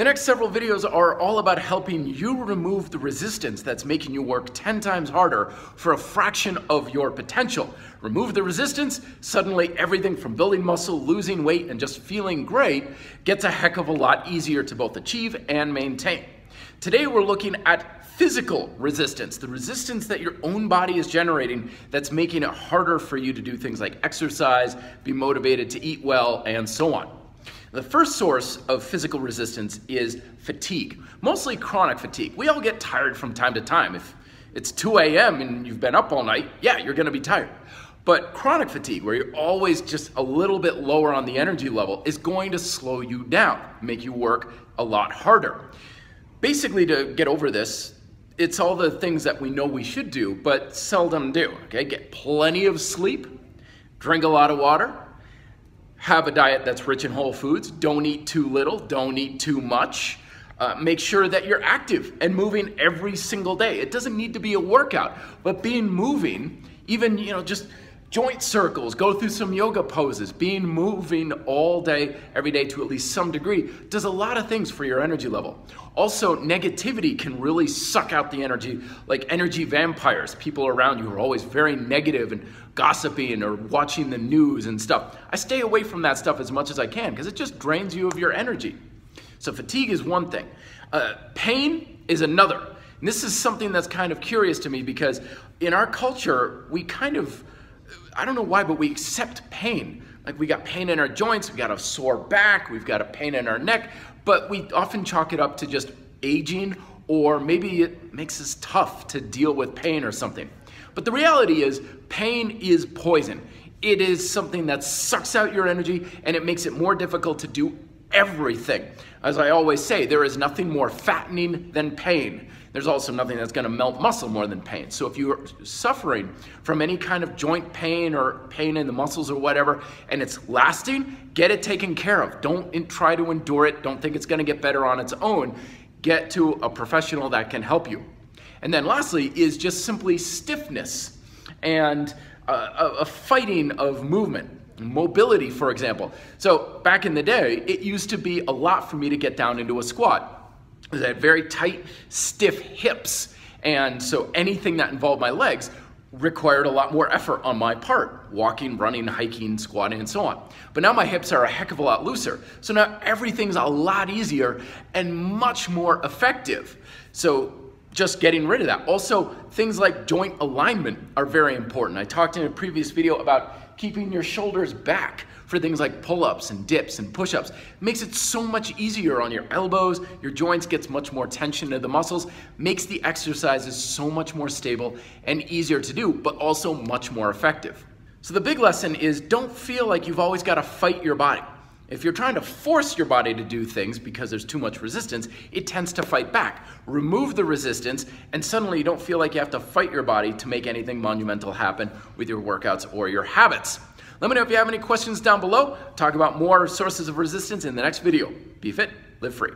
The next several videos are all about helping you remove the resistance that's making you work 10 times harder for a fraction of your potential. Remove the resistance, suddenly everything from building muscle, losing weight, and just feeling great gets a heck of a lot easier to both achieve and maintain. Today we're looking at physical resistance, the resistance that your own body is generating that's making it harder for you to do things like exercise, be motivated to eat well, and so on. The first source of physical resistance is fatigue, mostly chronic fatigue. We all get tired from time to time. If it's 2 a.m. and you've been up all night, yeah, you're gonna be tired. But chronic fatigue, where you're always just a little bit lower on the energy level, is going to slow you down, make you work a lot harder. Basically, to get over this, it's all the things that we know we should do, but seldom do, okay? Get plenty of sleep, drink a lot of water, have a diet that's rich in whole foods, don't eat too little, don't eat too much. Make sure that you're active and moving every single day. It doesn't need to be a workout, but being moving, even just joint circles, go through some yoga poses, being moving all day, every day to at least some degree, does a lot of things for your energy level. Also, negativity can really suck out the energy, like energy vampires, people around you who are always very negative and gossiping or watching the news and stuff. I stay away from that stuff as much as I can because it just drains you of your energy. So fatigue is one thing. Pain is another. And this is something that's kind of curious to me because in our culture, we kind of, I don't know why, but we accept pain. Like we got pain in our joints, we got a sore back, we've got a pain in our neck, but we often chalk it up to just aging, or maybe it makes us tough to deal with pain or something. But the reality is pain is poison. It is something that sucks out your energy and it makes it more difficult to do everything. As I always say, there is nothing more fattening than pain. There's also nothing that's going to melt muscle more than pain. So if you're suffering from any kind of joint pain or pain in the muscles or whatever, and it's lasting, get it taken care of. Don't try to endure it. Don't think it's going to get better on its own. Get to a professional that can help you. And then lastly is just simply stiffness and a fighting of movement. Mobility, for example. So back in the day, it used to be a lot for me to get down into a squat. I had very tight, stiff hips. And so anything that involved my legs required a lot more effort on my part. Walking, running, hiking, squatting, and so on. But now my hips are a heck of a lot looser. So now everything's a lot easier and much more effective. So just getting rid of that. Also, things like joint alignment are very important. I talked in a previous video about keeping your shoulders back for things like pull-ups and dips and push-ups. It makes it so much easier on your elbows, your joints gets much more tension to the muscles, makes the exercises so much more stable and easier to do, but also much more effective. So the big lesson is don't feel like you've always got to fight your body. If you're trying to force your body to do things because there's too much resistance, it tends to fight back. Remove the resistance and suddenly you don't feel like you have to fight your body to make anything monumental happen with your workouts or your habits. Let me know if you have any questions down below. Talk about more sources of resistance in the next video. Be fit, live free.